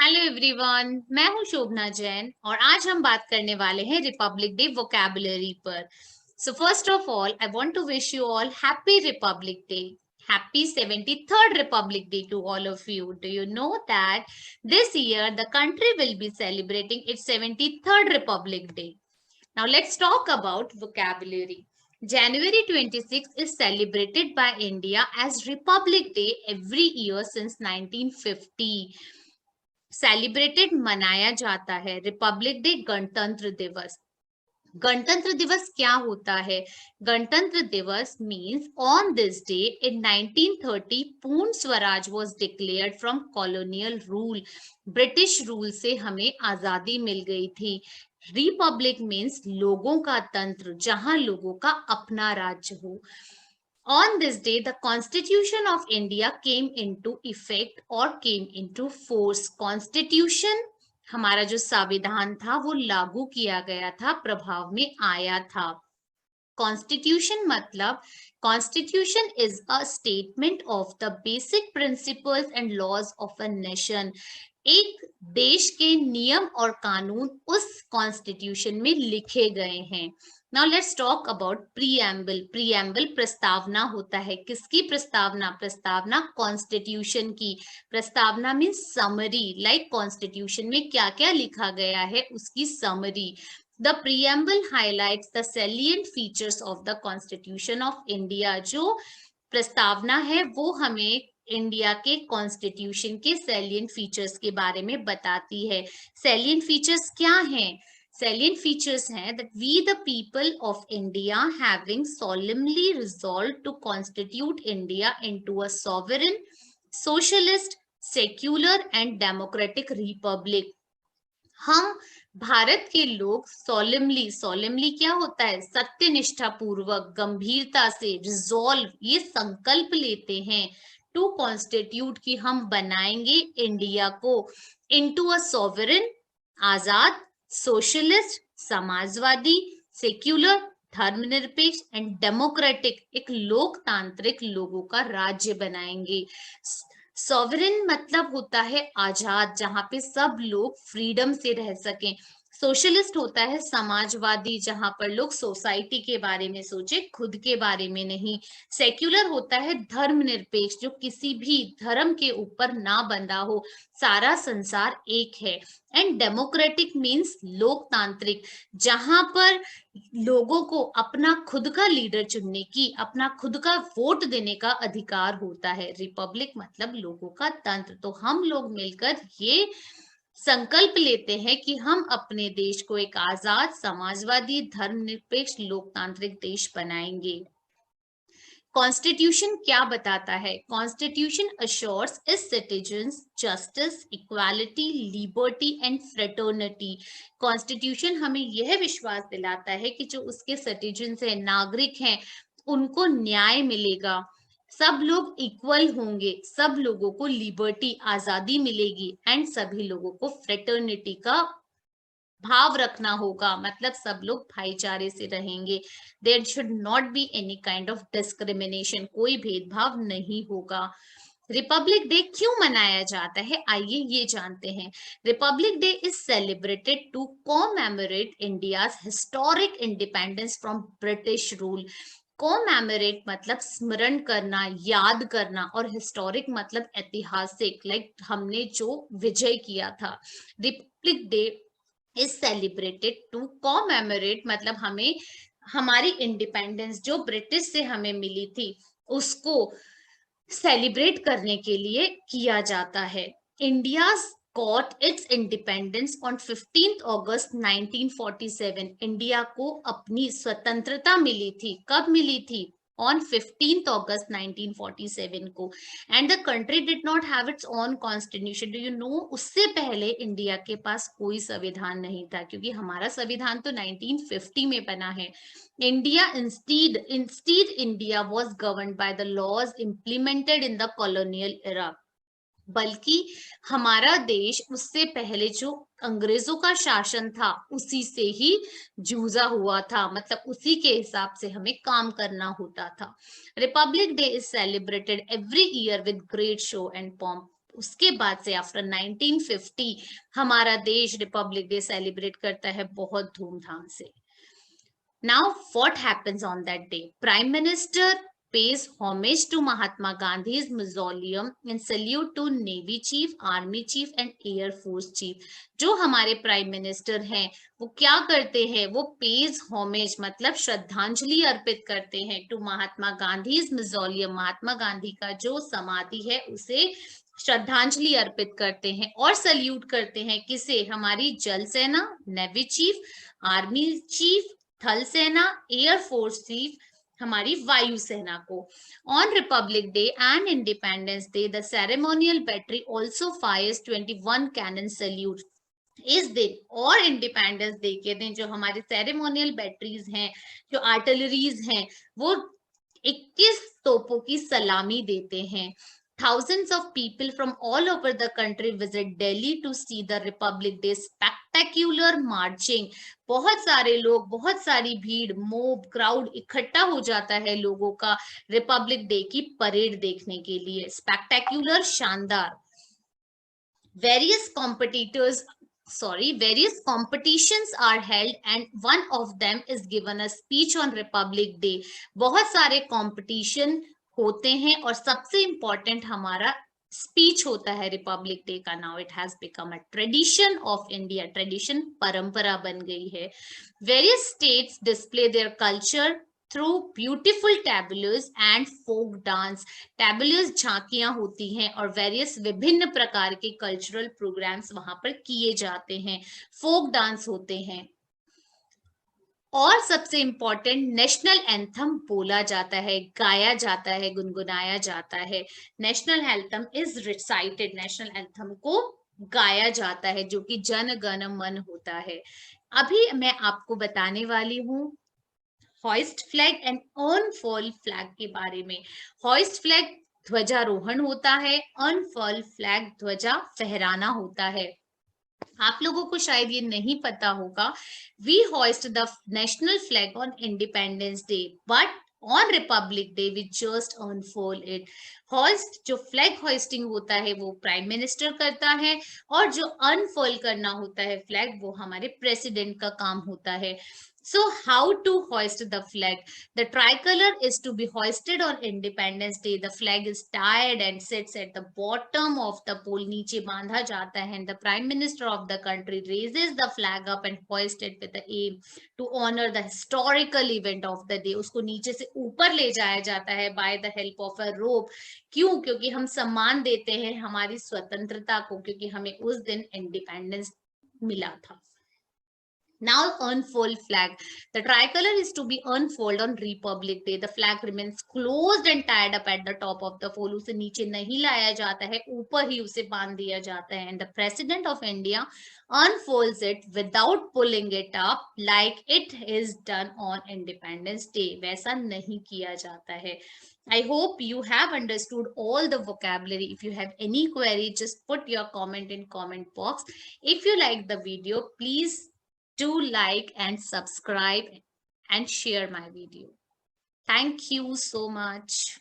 Hello everyone, मैं हूं शोभना जैन और आज हम बात करने वाले हैं रिपब्लिक डे वोकैबुलरी पर। So first of all I want to wish you all happy Republic Day, happy 73rd Republic Day to all of you. Do you know that this year the country will be celebrating its 73rd Republic Day. Now let's talk about vocabulary. January 26th is celebrated by India as Republic Day every year since 1950. Celebrated मनाया जाता है republic day, गणतंत्र दिवस। गणतंत्र दिवस क्या होता है? गणतंत्र दिवस means on this day in 1930 पूर्ण Swaraj was declared from colonial rule. British rule से हमें आजादी मिल गई थी। रिपब्लिक मींस लोगों का तंत्र, जहां लोगों का अपना राज्य हो। On this day, the Constitution of India came into effect or came into force. Constitution हमारा जो संविधान था वो लागू किया गया था, प्रभाव में आया था। Constitution मतलब Constitution is a statement of the basic principles and laws of a nation. एक देश के नियम और कानून उस कॉन्स्टिट्यूशन में लिखे गए हैं। Now let's talk about preamble. Preamble प्रस्तावना होता है। किसकी प्रस्तावना? प्रस्तावना कॉन्स्टिट्यूशन की। प्रस्तावना मीन्स समरी, लाइक कॉन्स्टिट्यूशन में क्या क्या लिखा गया है उसकी summary. The preamble highlights the salient features of the Constitution of India. जो प्रस्तावना है वो हमें इंडिया के कॉन्स्टिट्यूशन के सैलियंट फीचर्स के बारे में बताती है। सैलियंट फीचर्स क्या हैं? Salient features हैं that we the people of India having solemnly resolved to constitute India into a sovereign, socialist, secular and democratic republic. हम भारत के लोग सोलेमली क्या होता है? सत्यनिष्ठा पूर्वक, गंभीरता से, रिजॉल्व ये संकल्प लेते हैं टू कॉन्स्टिट्यूट की हम बनाएंगे इंडिया को into a sovereign, Azad, socialist Samajwadi, secular धर्मनिरपेक्ष एंड डेमोक्रेटिक एक लोकतांत्रिक लोगों का राज्य बनाएंगे। सॉवरेन मतलब होता है आजाद, जहां पे सब लोग फ्रीडम से रह सकें। सोशलिस्ट होता है समाजवादी, जहां पर लोग सोसाइटी के बारे में सोचे, खुद के बारे में नहीं। सेक्युलर होता है धर्मनिरपेक्ष, जो किसी भी धर्म के ऊपर ना बंधा हो, सारा संसार एक है। एंड डेमोक्रेटिक मीन्स लोकतांत्रिक, जहां पर लोगों को अपना खुद का लीडर चुनने की, अपना खुद का वोट देने का अधिकार होता है। रिपब्लिक मतलब लोगों का तंत्र। तो हम लोग मिलकर ये संकल्प लेते हैं कि हम अपने देश को एक आजाद, समाजवादी, धर्मनिरपेक्ष, लोकतांत्रिक देश बनाएंगे। कॉन्स्टिट्यूशन क्या बताता है? Constitution assures it's citizens justice, equality, liberty and fraternity. Constitution हमें यह विश्वास दिलाता है कि जो उसके सिटीजन्स हैं, नागरिक हैं, उनको न्याय मिलेगा, सब लोग इक्वल होंगे, सब लोगों को लिबर्टी, आजादी मिलेगी एंड सभी लोगों को फ्रेटर्निटी का भाव रखना होगा, मतलब सब लोग भाईचारे से रहेंगे। There should not be any kind of discrimination, कोई भेदभाव नहीं होगा। रिपब्लिक डे क्यों मनाया जाता है, आइए ये जानते हैं। Republic Day is celebrated to commemorate India's historic independence from British rule. Commemorate मतलब स्मरण करना, याद करना, और हिस्टोरिक मतलब ऐतिहासिक, लाइक हमने जो विजय किया था। Republic Day is celebrated to commemorate मतलब हमें हमारी इंडिपेंडेंस जो ब्रिटिश से हमें मिली थी उसको सेलिब्रेट करने के लिए किया जाता है। India got its independence on 15th August 1947। India को अपनी स्वतंत्रता मिली थी। कब मिली थी? on 15th August 1947 को। And the country did not have its own constitution. Do you no, उससे पहले इंडिया के पास कोई संविधान नहीं था, क्योंकि हमारा संविधान तो 1950 में बना है। India instead India was governed by the laws implemented in the colonial era। बल्कि हमारा देश उससे पहले जो अंग्रेजों का शासन था उसी से ही जूझा हुआ था, मतलब उसी के हिसाब से हमें काम करना होता था। Republic Day is celebrated every year with great show and pomp. उसके बाद से आफ्टर 1950 हमारा देश रिपब्लिक डे सेलिब्रेट करता है बहुत धूमधाम से। Now, what happens on that day? Prime Minister pays homage to Mahatma Gandhi's mausoleum and salute to Navy Chief, Army Chief and Air Force Chief. जो हमारे प्राइम मिनिस्टर हैं वो क्या करते हैं, वो पेज होमेज मतलब श्रद्धांजलि अर्पित करते हैं टू महात्मा गांधी मौसोलियम, महात्मा गांधी का जो समाधि है उसे श्रद्धांजलि अर्पित करते हैं और सल्यूट करते हैं किसे, हमारी जल सेना, नेवी चीफ, आर्मी चीफ, थल सेना, एयरफोर्स चीफ, हमारी वायु सेना को। On Republic Day and Independence Day the ceremonial battery also fires 21 cannon salute. इस दिन और इंडिपेंडेंस डे के दिन जो हमारे सेरेमोनियल बैटरीज हैं, जो आर्टिलरीज हैं, वो 21 तोपों की सलामी देते हैं। Thousands of people from all over the country visit Delhi to see the Republic Day spectacular marching. बहुत सारे लोग, बहुत सारी भीड़, मोब, क्राउड इकट्ठा हो जाता है लोगों का रिपब्लिक डे की परेड देखने के लिए। स्पेक्टेक्युलर, शानदार। Various competitions are held and one of them is given a speech on Republic Day. बहुत सारे competition होते हैं और सबसे important हमारा स्पीच होता है रिपब्लिक डे का। Now it has become a tradition of India, tradition परंपरा बन गई है। Various states display their culture through beautiful tableaux and folk dance. Tableaux झांकियां होती हैं और वेरियस विभिन्न प्रकार के कल्चरल प्रोग्राम्स वहां पर किए जाते हैं, फोक डांस होते हैं। और सबसे इंपॉर्टेंट नेशनल एंथम बोला जाता है, गाया जाता है, गुनगुनाया जाता है। National anthem is recited, national anthem को गाया जाता है जो कि जन गण मन होता है। अभी मैं आपको बताने वाली हूँ hoist flag and unfurl flag के बारे में। हॉइस्ट फ्लैग ध्वजारोहण होता है, अनफर्ल फ्लैग ध्वजा फहराना होता है। आप लोगों को शायद ये नहीं पता होगा, we host the national flag on Independence Day but on Republic Day we just unfold it. Host जो फ्लैग होस्टिंग होता है वो प्राइम मिनिस्टर करता है और जो अनफोल्ड करना होता है फ्लैग वो हमारे प्रेसिडेंट का काम होता है। So how to hoist the flag? The tricolor is to be hoisted on Independence Day. The flag is tied and sits at the bottom of the pole. नीचे बांधा जाता है and the Prime Minister of the country raises the flag up and hoists it with the aim to honor the historical event of the day. उसको नीचे से ऊपर ले जाया जाता है by the help of a rope. क्यों? क्योंकि हम सम्मान देते हैं हमारी स्वतंत्रता को, क्योंकि हमें उस दिन इंडिपेंडेंस मिला था। Now unfold flag. The tricolor is to be unfold on Republic Day. The flag remains closed and tied up at the top of the pole. उसे नीचे नहीं लाया जाता है, ऊपर ही उसे बांध दिया जाता है। And the President of India unfolds it without pulling it up like it is done on Independence Day. वैसा नहीं किया जाता है। I hope you have understood all the vocabulary. If you have any query, just put your comment in comment box. If you like the video, please do like and subscribe and share my video. Thank you so much.